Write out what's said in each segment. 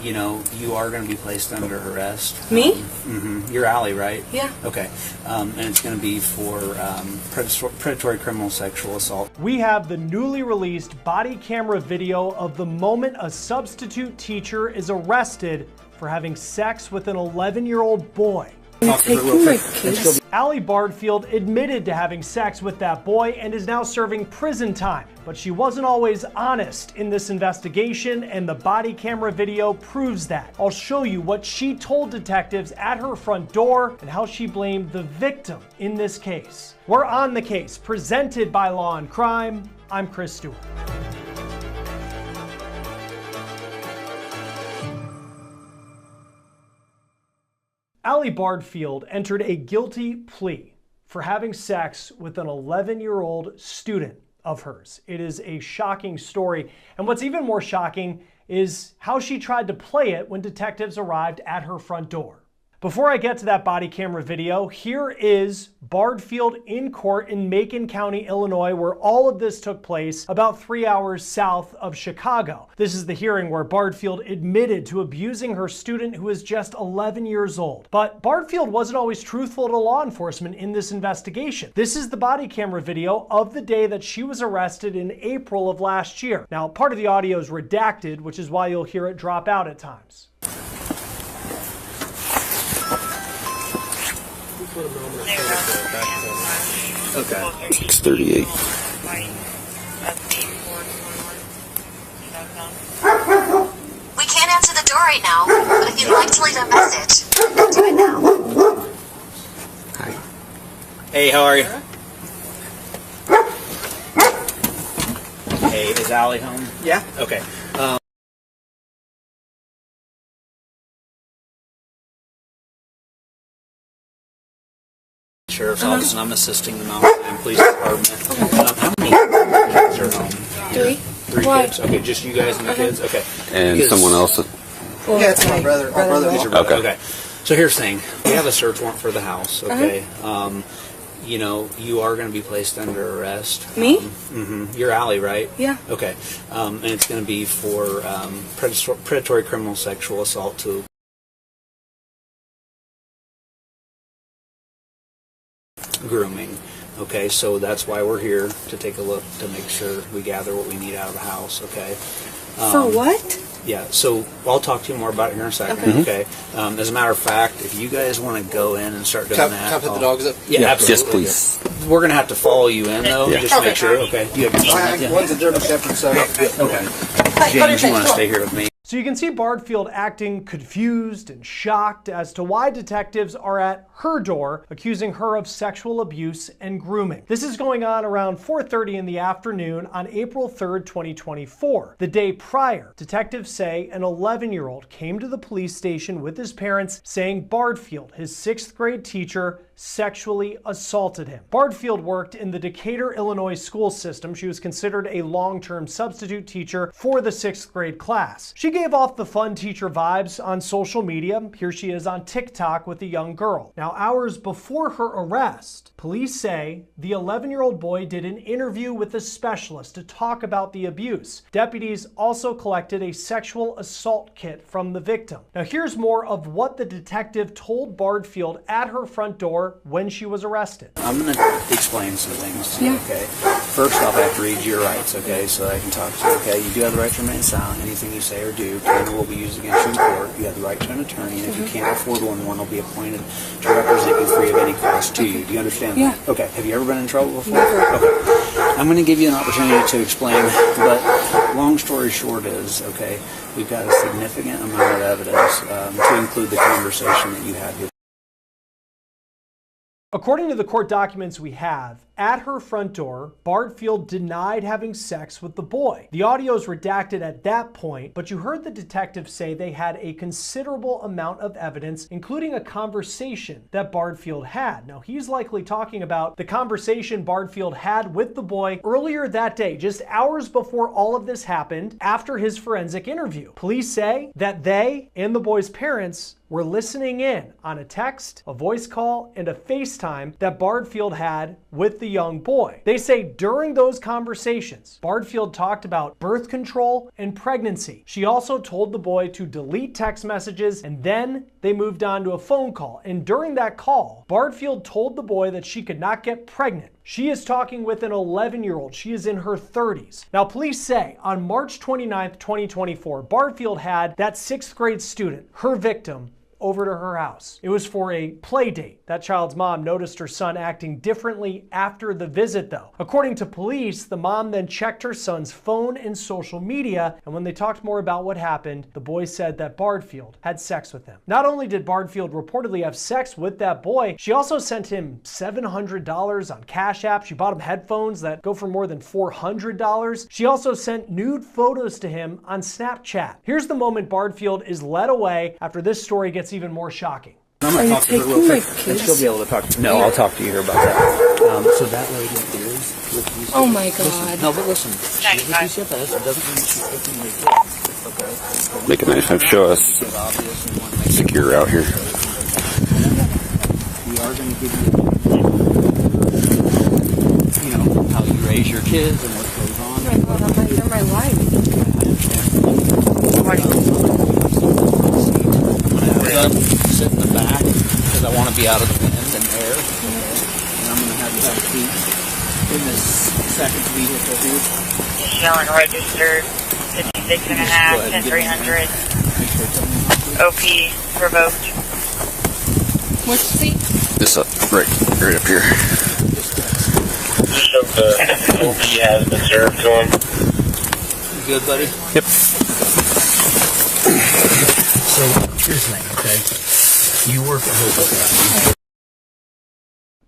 you know, you are going to be placed under arrest. Me? You're Allie, right? Yeah. Okay. And it's going to be for predatory criminal sexual assault. We have the newly released body camera video of the moment a substitute teacher is arrested for having sex with an 11-year-old boy. Allie Bardfield admitted to having sex with that boy and is now serving prison time. But she wasn't always honest in this investigation, and the body camera video proves that. I'll show you what she told detectives at her front door and how she blamed the victim in this case. We're On the Case, presented by Law&Crime. I'm Chris Stewart. Allie Bardfield entered a guilty plea for having sex with an 11-year-old student of hers. It is a shocking story, and what's even more shocking is how she tried to play it when detectives arrived at her front door. Before I get to that body camera video, here is Bardfield in court in Macon County, Illinois, where all of this took place about 3 hours south of Chicago. This is the hearing where Bardfield admitted to abusing her student who is just 11 years old. But Bardfield wasn't always truthful to law enforcement in this investigation. This is the body camera video of the day that she was arrested in April of last year. Now, part of the audio is redacted, which is why you'll hear it drop out at times. Okay. 6:38. We can't answer the door right now, but if you'd like to leave a message, do it now. Hi. Hey, how are you? Hey, is Allie home? Yeah. Okay. Sheriff's Office, and I'm assisting the Mount Zion Police Department. How many kids are home? Three. Three Why? kids? Okay, just you guys and the kids? Okay. And Because- someone else. Yeah, it's my brother. My brother. These are brother. Okay. Okay. So here's the thing. We have a search warrant for the house, okay? You know, you are going to be placed under arrest. Me? You're Allie, right? Yeah. Okay. And it's going to be for predatory criminal sexual assault to grooming. Okay, so that's why we're here, to take a look, to make sure we gather what we need out of the house, okay? For what? Yeah, so I'll talk to you more about it here in a second, okay? As a matter of fact, if you guys want to go in and start doing Can that... I put the dogs up? Yeah, absolutely. Yes, please. We're going to have to follow you in, though, just to make sure, okay? You have your phone with you? One's a German Shepherd, so... Okay. James, you want to stay here with me? So you can see Bardfield acting confused and shocked as to why detectives are at her door accusing her of sexual abuse and grooming. This is going on around 4:30 in the afternoon on April 3rd, 2024. The day prior, detectives say an 11-year-old came to the police station with his parents saying Bardfield, his 6th grade teacher, sexually assaulted him. Bardfield worked in the Decatur, Illinois school system. She was considered a long-term substitute teacher for the 6th grade class. She gave off the fun teacher vibes on social media. Here she is on TikTok with a young girl. Now, hours before her arrest, police say the 11-year-old boy did an interview with a specialist to talk about the abuse. Deputies also collected a sexual assault kit from the victim. Now, here's more of what the detective told Bardfield at her front door when she was arrested. I'm going to explain some things to you, okay? First off, I have to read your rights, okay, so I can talk to you, okay? You do have the right to remain silent. Anything you say or do will be used against you in court. You have the right to an attorney, and if you can't afford one will be appointed to represent you free of any cost to you. Do you understand that? Yeah. Okay. Have you ever been in trouble before? Never. Okay. I'm going to give you an opportunity to explain, but long story short is, okay, we've got a significant amount of evidence to include the conversation that you had with. According to the court documents we have, at her front door, Bardfield denied having sex with the boy. The audio is redacted at that point, but you heard the detective say they had a considerable amount of evidence, including a conversation that Bardfield had. Now, he's likely talking about the conversation Bardfield had with the boy earlier that day, just hours before all of this happened, after his forensic interview. Police say that they and the boy's parents were listening in on a text, a voice call, and a FaceTime that Bardfield had with the young boy. They say during those conversations, Bardfield talked about birth control and pregnancy. She also told the boy to delete text messages, and then they moved on to a phone call. And during that call, Bardfield told the boy that she could not get pregnant. She is talking with an 11-year-old. She is in her 30s. Now, police say on March 29th, 2024, Bardfield had that 6th grade student, her victim, over to her house. It was for a play date. That child's mom noticed her son acting differently after the visit, though. According to police, the mom then checked her son's phone and social media, and when they talked more about what happened, the boy said that Bardfield had sex with him. Not only did Bardfield reportedly have sex with that boy, she also sent him $700 on Cash App. She bought him headphones that go for more than $400. She also sent nude photos to him on Snapchat. Here's the moment Bardfield is led away after this story gets even more shocking. I'm going to talk to her real quick, and she'll be able to talk to me. No, I'll talk to you here about that. So that lady is with you. Oh my God. No, but listen, she's with UCFS. It doesn't mean she's taking your kids. Okay? Make it nice and show us secure out here. We are going to give you, how you raise your kids and what goes on. Oh my God, you're my wife. Sit in the back because I want to be out of the wind and air. And I'm going to have you have a seat in this second vehicle here. Showing registered 56 and a half, 10,300. OP revoked. Which seat? This up, right up here. Just hope the OP has been served to him. You good, buddy? Yep. So, here's the thing, okay? You work at Hope.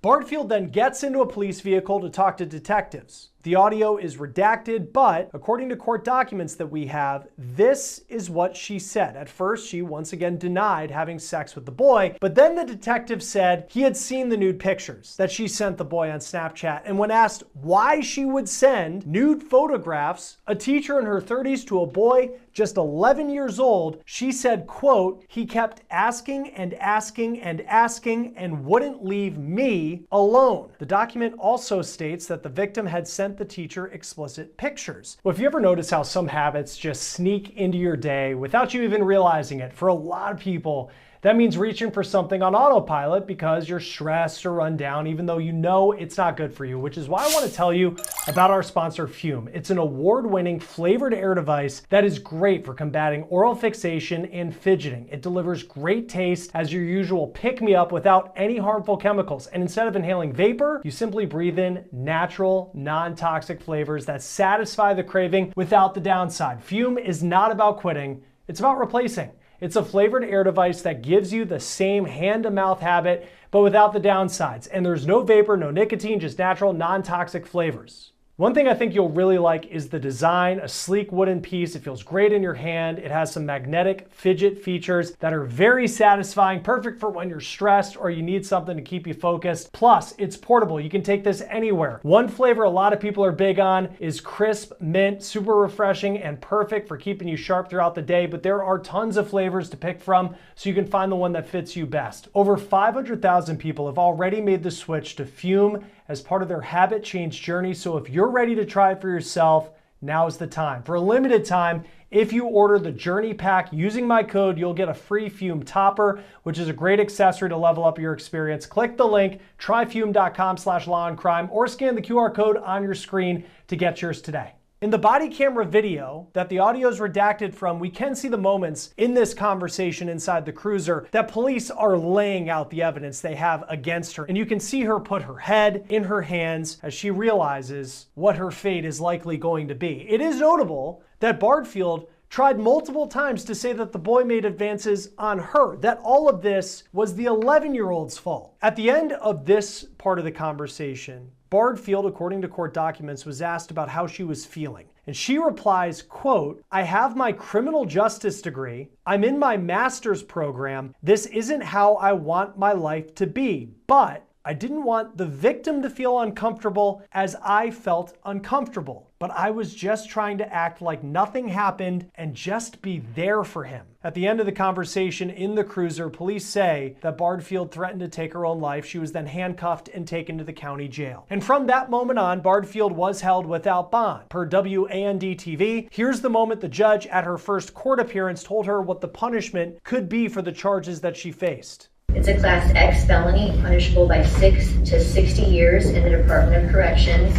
Bardfield then gets into a police vehicle to talk to detectives. The audio is redacted, but according to court documents that we have, this is what she said. At first, she once again denied having sex with the boy, but then the detective said he had seen the nude pictures that she sent the boy on Snapchat. And when asked why she would send nude photographs, a teacher in her 30s, to a boy just 11 years old, she said, quote, "He kept asking and asking and asking and wouldn't leave me alone." The document also states that the victim had sent the teacher explicit pictures. Well, if you ever notice how some habits just sneak into your day without you even realizing it, for a lot of people, that means reaching for something on autopilot because you're stressed or run down, even though you know it's not good for you, which is why I want to tell you about our sponsor, Fume. It's an award-winning flavored air device that is great for combating oral fixation and fidgeting. It delivers great taste as your usual pick-me-up without any harmful chemicals. And instead of inhaling vapor, you simply breathe in natural, non-toxic flavors that satisfy the craving without the downside. Fume is not about quitting, it's about replacing. It's a flavored air device that gives you the same hand-to-mouth habit, but without the downsides. And there's no vapor, no nicotine, just natural, non-toxic flavors. One thing I think you'll really like is the design, a sleek wooden piece. It feels great in your hand. It has some magnetic fidget features that are very satisfying, perfect for when you're stressed or you need something to keep you focused. Plus, it's portable. You can take this anywhere. One flavor a lot of people are big on is crisp mint, super refreshing and perfect for keeping you sharp throughout the day, but there are tons of flavors to pick from, so you can find the one that fits you best. Over 500,000 people have already made the switch to Fume as part of their habit change journey. So if you're ready to try it for yourself, now is the time. For a limited time, if you order the Journey Pack using my code, you'll get a free Fume topper, which is a great accessory to level up your experience. Click the link, tryfume.com/law&crime, or scan the QR code on your screen to get yours today. In the body camera video that the audio is redacted from, we can see the moments in this conversation inside the cruiser that police are laying out the evidence they have against her. And you can see her put her head in her hands as she realizes what her fate is likely going to be. It is notable that Bardfield tried multiple times to say that the boy made advances on her, that all of this was the 11-year-old's fault. At the end of this part of the conversation, Bardfield, according to court documents, was asked about how she was feeling. And she replies, quote, "I have my criminal justice degree. I'm in my master's program. This isn't how I want my life to be, but I didn't want the victim to feel uncomfortable as I felt uncomfortable, but I was just trying to act like nothing happened and just be there for him. At the end of the conversation in the cruiser, police say that Bardfield threatened to take her own life. She was then handcuffed and taken to the county jail. And from that moment on, Bardfield was held without bond. Per WAND TV, here's the moment the judge at her first court appearance told her what the punishment could be for the charges that she faced. It's a Class X felony, punishable by 6 to 60 years in the Department of Corrections.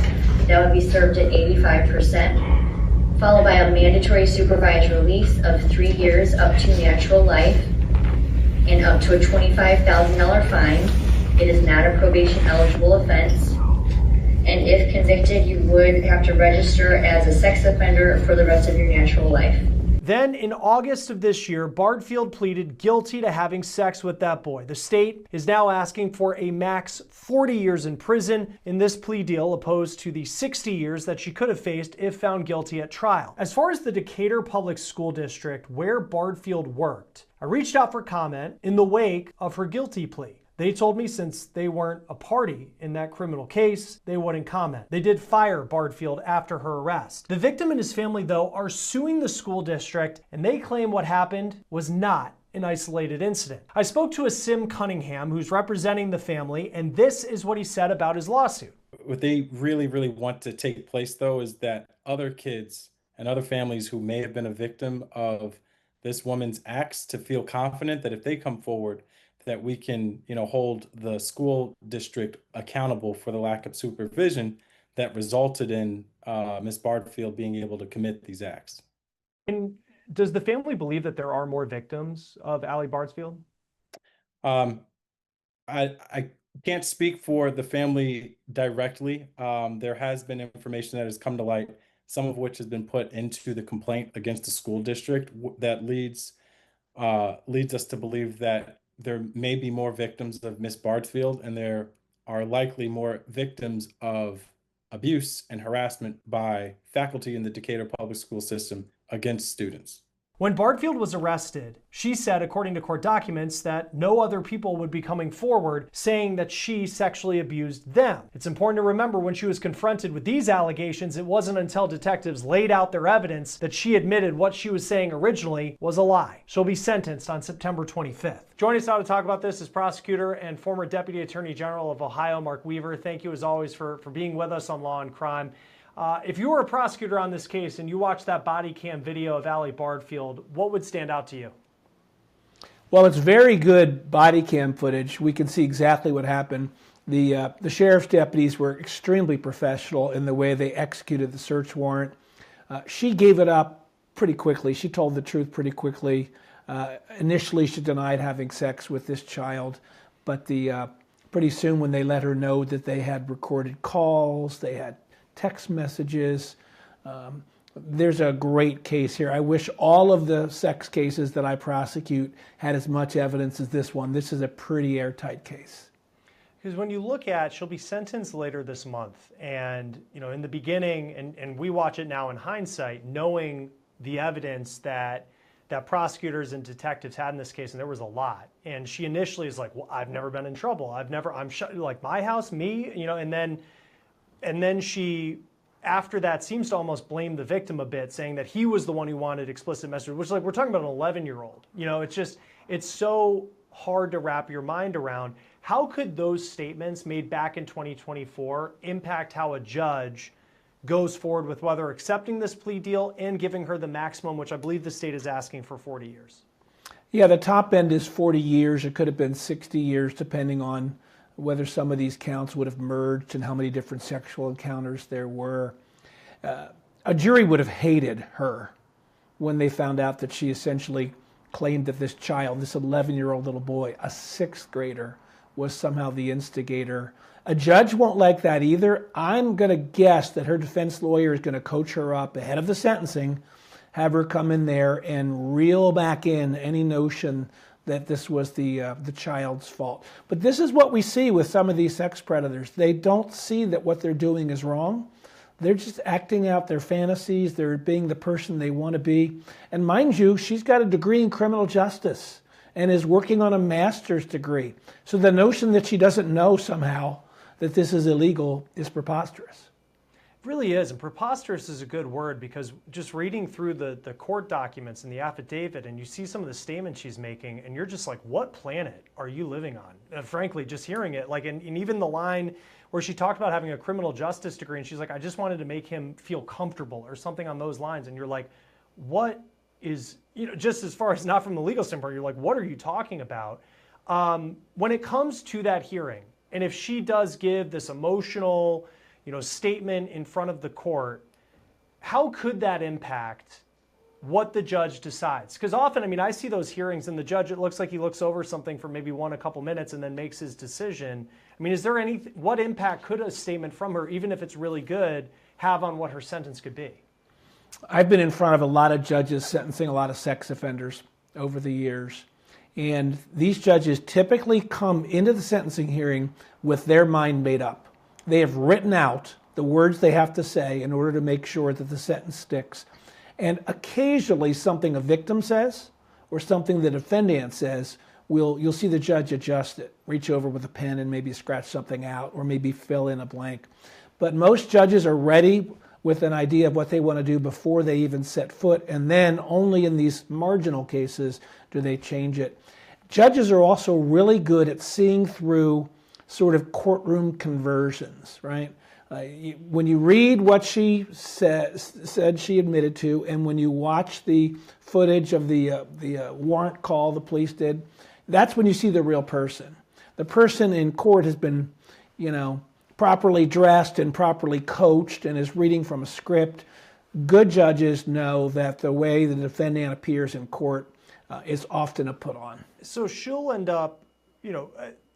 That would be served at 85%, followed by a mandatory supervised release of 3 years up to natural life and up to a $25,000 fine. It is not a probation eligible offense. And if convicted, you would have to register as a sex offender for the rest of your natural life. Then in August of this year, Bardfield pleaded guilty to having sex with that boy. The state is now asking for a max 40 years in prison in this plea deal, opposed to the 60 years that she could have faced if found guilty at trial. As far as the Decatur Public School District, where Bardfield worked, I reached out for comment in the wake of her guilty plea. They told me since they weren't a party in that criminal case, they wouldn't comment. They did fire Bardfield after her arrest. The victim and his family, though, are suing the school district, and they claim what happened was not an isolated incident. I spoke to a Sim Cunningham who's representing the family, and this is what he said about his lawsuit. What they really, really want to take place, though, is that other kids and other families who may have been a victim of this woman's acts to feel confident that if they come forward, that we can, hold the school district accountable for the lack of supervision that resulted in Ms. Bardfield being able to commit these acts. And does the family believe that there are more victims of Allie Bardfield? I can't speak for the family directly. There has been information that has come to light, some of which has been put into the complaint against the school district that leads us to believe that there may be more victims of Miss Bardfield, and there are likely more victims of abuse and harassment by faculty in the Decatur public school system against students. When Bardfield was arrested, she said, according to court documents, that no other people would be coming forward saying that she sexually abused them. It's important to remember when she was confronted with these allegations, it wasn't until detectives laid out their evidence that she admitted what she was saying originally was a lie. She'll be sentenced on September 25th. Joining us now to talk about this is prosecutor and former Deputy Attorney General of Ohio, Mark Weaver. Thank you as always for being with us on Law and Crime. If you were a prosecutor on this case and you watched that body cam video of Allie Bardfield, what would stand out to you? Well, it's very good body cam footage. We can see exactly what happened. The sheriff's deputies were extremely professional in the way they executed the search warrant. She gave it up pretty quickly. She told the truth pretty quickly. Initially, she denied having sex with this child, but pretty soon when they let her know that they had recorded calls, they had text messages. There's a great case here. I wish all of the sex cases that I prosecute had as much evidence as this one. This is a pretty airtight case. Because when you look at, she'll be sentenced later this month, and in the beginning, and we watch it now in hindsight, knowing the evidence that prosecutors and detectives had in this case, and there was a lot. And she initially is like, well, I've never been in trouble. I'm like, my house, me, and then she, after that, seems to almost blame the victim a bit, saying that he was the one who wanted explicit messages, which, like, we're talking about an 11-year-old. It's so hard to wrap your mind around. How could those statements made back in 2024 impact how a judge goes forward with whether accepting this plea deal and giving her the maximum, which I believe the state is asking for 40 years? Yeah, the top end is 40 years. It could have been 60 years, depending on whether some of these counts would have merged and how many different sexual encounters there were. A jury would have hated her when they found out that she essentially claimed that this child, this 11-year-old little boy, a 6th grader, was somehow the instigator. A judge won't like that either. I'm going to guess that her defense lawyer is going to coach her up ahead of the sentencing, have her come in there and reel back in any notion that this was the child's fault. But this is what we see with some of these sex predators. They don't see that what they're doing is wrong. They're just acting out their fantasies. They're being the person they want to be. And mind you, she's got a degree in criminal justice. and is working on a master's degree. So the notion that she doesn't know somehow that this is illegal is preposterous. It really is, and preposterous is a good word, because just reading through the court documents and the affidavit, and you see some of the statements she's making, and you're just like, what planet are you living on? And frankly, just hearing it, like, and even the line where she talked about having a criminal justice degree, and she's like, I just wanted to make him feel comfortable, or something on those lines, and you're like, what is, just as far as not from the legal standpoint, you're like, what are you talking about? When it comes to that hearing, and if she does give this emotional, statement in front of the court, how could that impact what the judge decides? Because often, I see those hearings and the judge, it looks like he looks over something for maybe a couple minutes and then makes his decision. Is there what impact could a statement from her, even if it's really good, have on what her sentence could be? I've been in front of a lot of judges sentencing a lot of sex offenders over the years. And these judges typically come into the sentencing hearing with their mind made up. They have written out the words they have to say in order to make sure that the sentence sticks. And occasionally something a victim says or something the defendant says, you'll see the judge adjust it, reach over with a pen and maybe scratch something out or maybe fill in a blank. But most judges are ready with an idea of what they want to do before they even set foot, and then only in these marginal cases do they change it. Judges are also really good at seeing through sort of courtroom conversions, right? When you read what she said she admitted to, and when you watch the footage of the warrant call the police did, that's when you see the real person. The person in court has been, properly dressed and properly coached and is reading from a script. Good judges know that the way the defendant appears in court is often a put on. So she'll end up,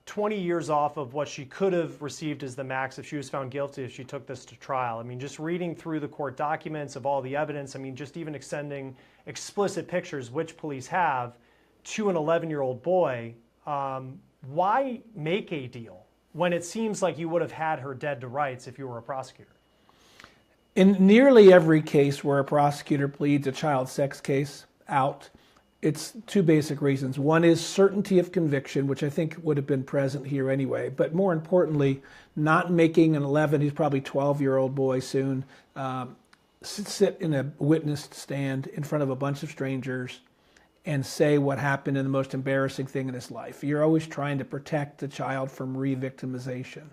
20 years off of what she could have received as the max if she was found guilty if she took this to trial. Just reading through the court documents of all the evidence, just even extending explicit pictures, which police have, to an 11-year-old boy, why make a deal when it seems like you would have had her dead to rights if you were a prosecutor? In nearly every case where a prosecutor pleads a child sex case out, it's two basic reasons. One is certainty of conviction, which I think would have been present here anyway, but more importantly, not making an 11, he's probably 12-year-old boy soon, sit in a witness stand in front of a bunch of strangers and say what happened in the most embarrassing thing in his life. You're always trying to protect the child from re-victimization.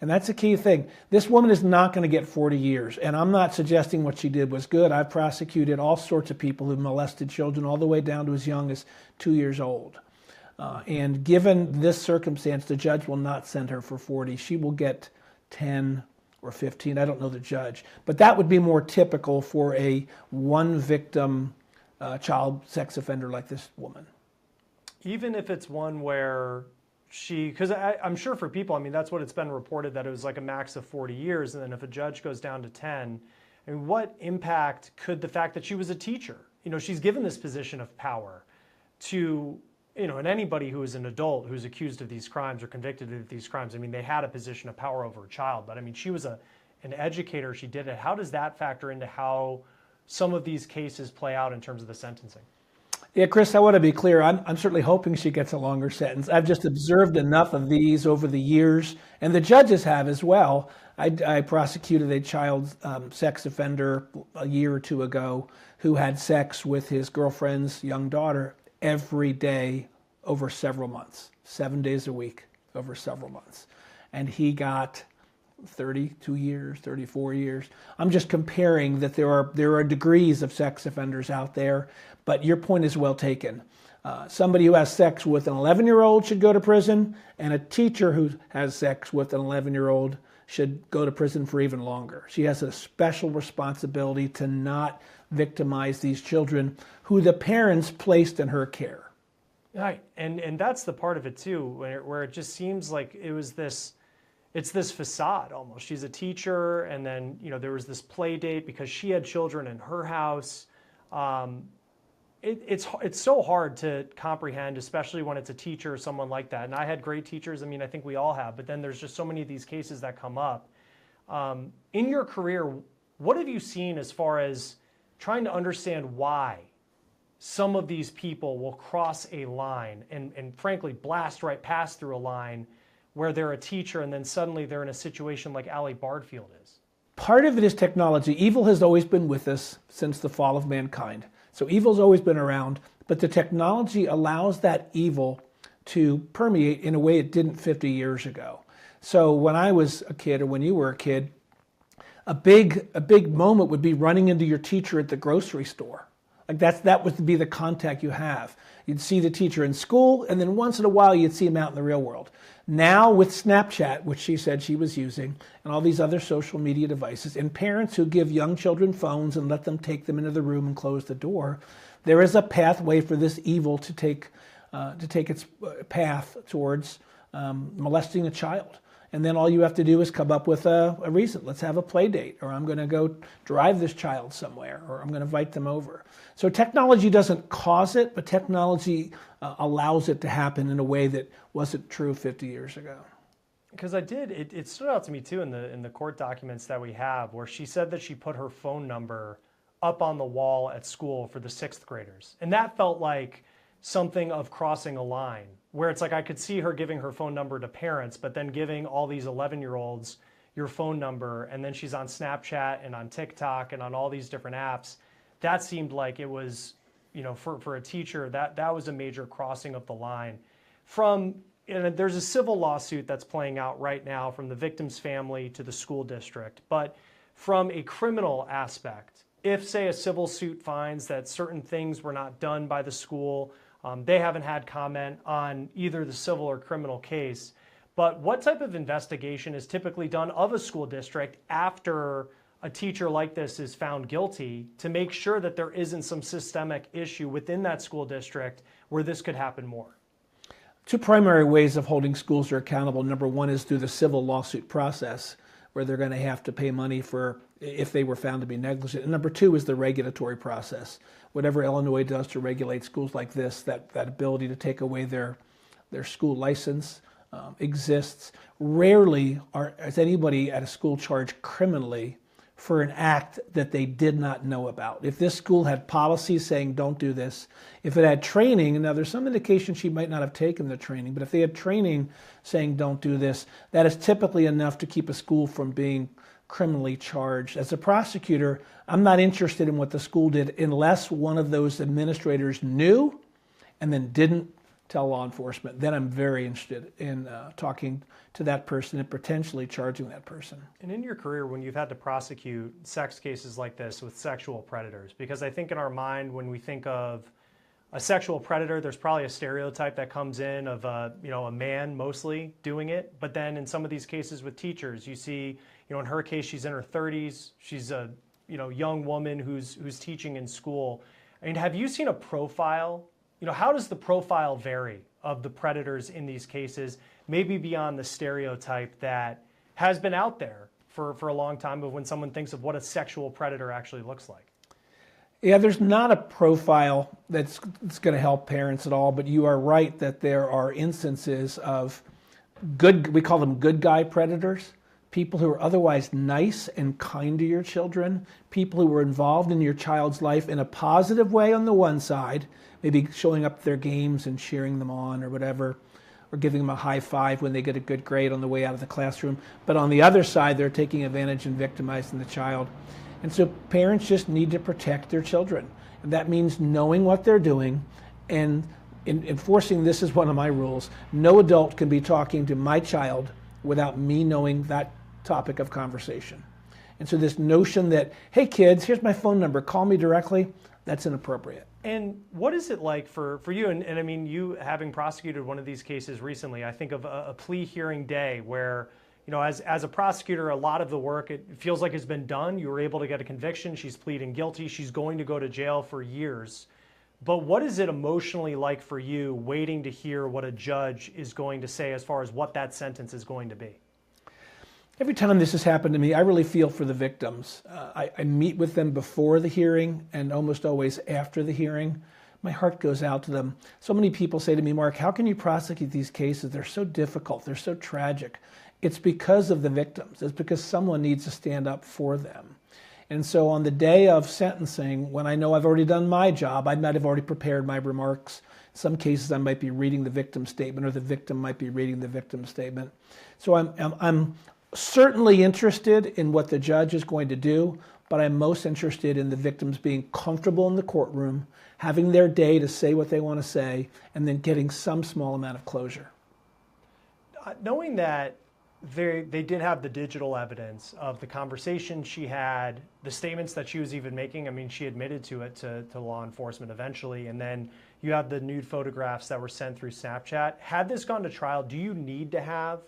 And that's a key thing. This woman is not going to get 40 years. And I'm not suggesting what she did was good. I've prosecuted all sorts of people who molested children all the way down to as young as 2 years old. And given this circumstance, the judge will not send her for 40. She will get 10 or 15. I don't know the judge. But that would be more typical for a one-victim child sex offender like this woman. Even if it's one where because I'm sure for people, that's what it's been reported, that it was like a max of 40 years, and then if a judge goes down to 10, what impact could the fact that she was a teacher, she's given this position of power to, and anybody who is an adult who's accused of these crimes or convicted of these crimes, they had a position of power over a child, but she was an educator, she did it. How does that factor into how some of these cases play out in terms of the sentencing? Yeah, Chris, I want to be clear. I'm certainly hoping she gets a longer sentence. I've just observed enough of these over the years, and the judges have as well. I prosecuted a child sex offender a year or two ago who had sex with his girlfriend's young daughter every day over several months, 7 days a week over several months. And he got 32 years, 34 years. I'm just comparing that there are degrees of sex offenders out there, but your point is well taken. Somebody who has sex with an 11-year-old should go to prison, and a teacher who has sex with an 11-year-old should go to prison for even longer. She has a special responsibility to not victimize these children who the parents placed in her care. Right, and that's the part of it too, where it just seems like it's this facade almost. She's a teacher, and then there was this play date because she had children in her house. It's so hard to comprehend, especially when it's a teacher or someone like that. And I had great teachers. I think we all have. But then there's just so many of these cases that come up. In your career, what have you seen as far as trying to understand why some of these people will cross a line and frankly blast right past through a line where they're a teacher and then suddenly they're in a situation like Allie Bardfield is? Part of it is technology. Evil has always been with us since the fall of mankind. So evil's always been around, but the technology allows that evil to permeate in a way it didn't 50 years ago. So when I was a kid, or when you were a kid, a big moment would be running into your teacher at the grocery store. Like that would be the contact you have. You'd see the teacher in school, and then once in a while you'd see him out in the real world. Now with Snapchat, which she said she was using, and all these other social media devices, and parents who give young children phones and let them take them into the room and close the door, there is a pathway for this evil to take its path towards molesting a child. And then all you have to do is come up with a reason. Let's have a play date, or I'm going to go drive this child somewhere, or I'm going to invite them over. So technology doesn't cause it, but technology allows it to happen in a way that wasn't true 50 years ago. Because it stood out to me too in the court documents that we have, where she said that she put her phone number up on the wall at school for the 6th graders. And that felt like something of crossing a line, where it's like I could see her giving her phone number to parents, but then giving all these 11-year-olds your phone number, and then she's on Snapchat and on TikTok and on all these different apps. That seemed like it was, for a teacher, that was a major crossing of the line. There's a civil lawsuit that's playing out right now from the victim's family to the school district, but from a criminal aspect, if, say, a civil suit finds that certain things were not done by the school, they haven't had comment on either the civil or criminal case. But what type of investigation is typically done of a school district after a teacher like this is found guilty to make sure that there isn't some systemic issue within that school district where this could happen more? Two primary ways of holding schools accountable. Number one is through the civil lawsuit process, where they're going to have to pay money for if they were found to be negligent. And number two is the regulatory process. Whatever Illinois does to regulate schools like this, that ability to take away their school license exists. Rarely is anybody at a school charged criminally for an act that they did not know about. If this school had policies saying don't do this, if it had training, and now there's some indication she might not have taken the training, but if they had training saying don't do this, that is typically enough to keep a school from being criminally charged. As a prosecutor, I'm not interested in what the school did unless one of those administrators knew and then didn't tell law enforcement. Then I'm very interested in talking to that person and potentially charging that person. And in your career, when you've had to prosecute sex cases like this with sexual predators, because I think in our mind, when we think of a sexual predator, there's probably a stereotype that comes in of a man mostly doing it. But then in some of these cases with teachers, you see, in her case, she's in her 30s. She's a young woman who's teaching in school. I mean, have you seen a profile? How does the profile vary of the predators in these cases, maybe beyond the stereotype that has been out there for a long time of when someone thinks of what a sexual predator actually looks like? Yeah, there's not a profile that's going to help parents at all, but you are right that there are instances of we call them good guy predators, people who are otherwise nice and kind to your children, people who were involved in your child's life in a positive way on the one side, maybe showing up at their games and cheering them on or whatever, or giving them a high five when they get a good grade on the way out of the classroom. But on the other side, they're taking advantage and victimizing the child. And so parents just need to protect their children. And that means knowing what they're doing and enforcing this is one of my rules. No adult can be talking to my child without me knowing that topic of conversation. And so this notion that, hey kids, here's my phone number, call me directly, that's inappropriate. And what is it like for you? And I mean, you having prosecuted one of these cases recently, I think of a plea hearing day where, as a prosecutor, a lot of the work, it feels like has been done. You were able to get a conviction. She's pleading guilty. She's going to go to jail for years. But what is it emotionally like for you waiting to hear what a judge is going to say as far as what that sentence is going to be? Every time this has happened to me, I really feel for the victims. I meet with them before the hearing and almost always after the hearing. My heart goes out to them. So many people say to me, Mark, how can you prosecute these cases? They're so difficult. They're so tragic. It's because of the victims. It's because someone needs to stand up for them. And so on the day of sentencing, when I know I've already done my job, I might have already prepared my remarks. In some cases, I might be reading the victim statement, or the victim might be reading the victim statement. So I'm certainly interested in what the judge is going to do, but I'm most interested in the victims being comfortable in the courtroom, having their day to say what they want to say, and then getting some small amount of closure. Knowing that they did have the digital evidence of the conversation she had, the statements that she was even making, I mean, she admitted to it to law enforcement eventually, and then you have the nude photographs that were sent through Snapchat. Had this gone to trial, do you need to have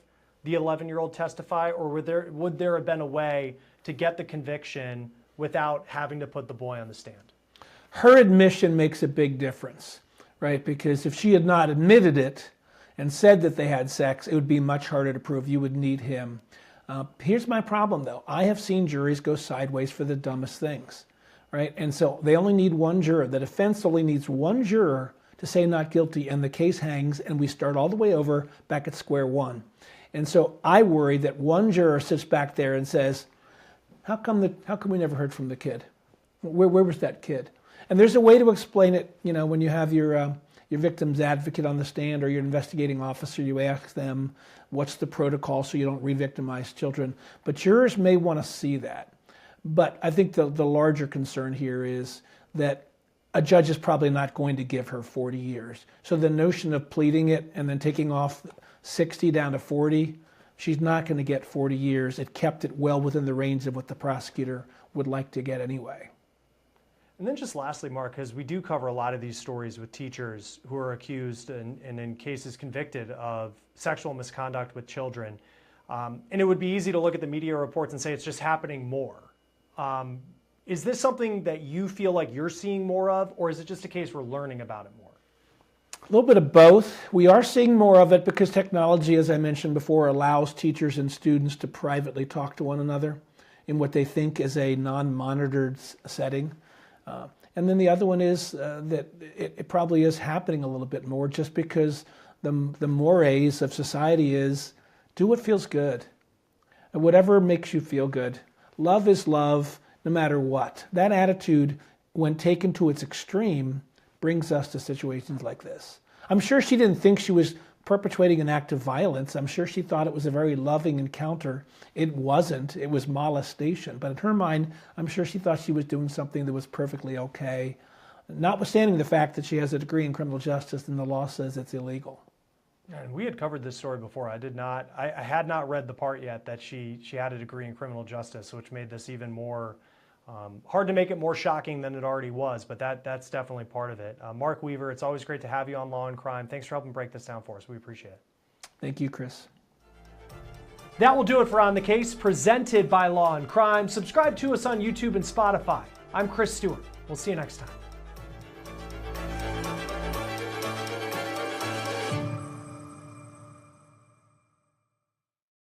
the 11-year-old testify, or would there have been a way to get the conviction without having to put the boy on the stand? Her admission makes a big difference, right? Because if she had not admitted it and said that they had sex, it would be much harder to prove. You would need him. Here's my problem, though. I have seen juries go sideways for the dumbest things, right? And so they only need one juror. The defense only needs one juror to say not guilty, and the case hangs, and we start all the way over back at square one. And so I worry that one juror sits back there and says, how come we never heard from the kid? Where was that kid? And there's a way to explain it, you know, when you have your victim's advocate on the stand or your investigating officer, you ask them, what's the protocol so you don't re-victimize children? But jurors may want to see that. But I think the larger concern here is that a judge is probably not going to give her 40 years. So the notion of pleading it and then taking off 60 down to 40, she's not going to get 40 years. It kept it well within the range of what the prosecutor would like to get anyway. And then just lastly, Mark, because we do cover a lot of these stories with teachers who are accused and in cases convicted of sexual misconduct with children. And it would be easy to look at the media reports and say it's just happening more. Is this something that you feel like you're seeing more of, or is it just a case we're learning about it more? A little bit of both. We are seeing more of it because technology, as I mentioned before, allows teachers and students to privately talk to one another in what they think is a non-monitored setting. And then the other one is that it probably is happening a little bit more just because the mores of society is do what feels good. And whatever makes you feel good. Love is love no matter what. That attitude, when taken to its extreme, brings us to situations like this. I'm sure she didn't think she was perpetuating an act of violence. I'm sure she thought it was a very loving encounter. It wasn't. It was molestation. But in her mind, I'm sure she thought she was doing something that was perfectly okay, notwithstanding the fact that she has a degree in criminal justice and the law says it's illegal. And we had covered this story before. I had not read the part yet that she had a degree in criminal justice, which made this even more hard to make it more shocking than it already was, but that's definitely part of it. Mark Weaver, it's always great to have you on Law and Crime. Thanks for helping break this down for us. We appreciate it. Thank you, Chris. That will do it for On the Case, presented by Law and Crime. Subscribe to us on YouTube and Spotify. I'm Chris Stewart. We'll see you next time.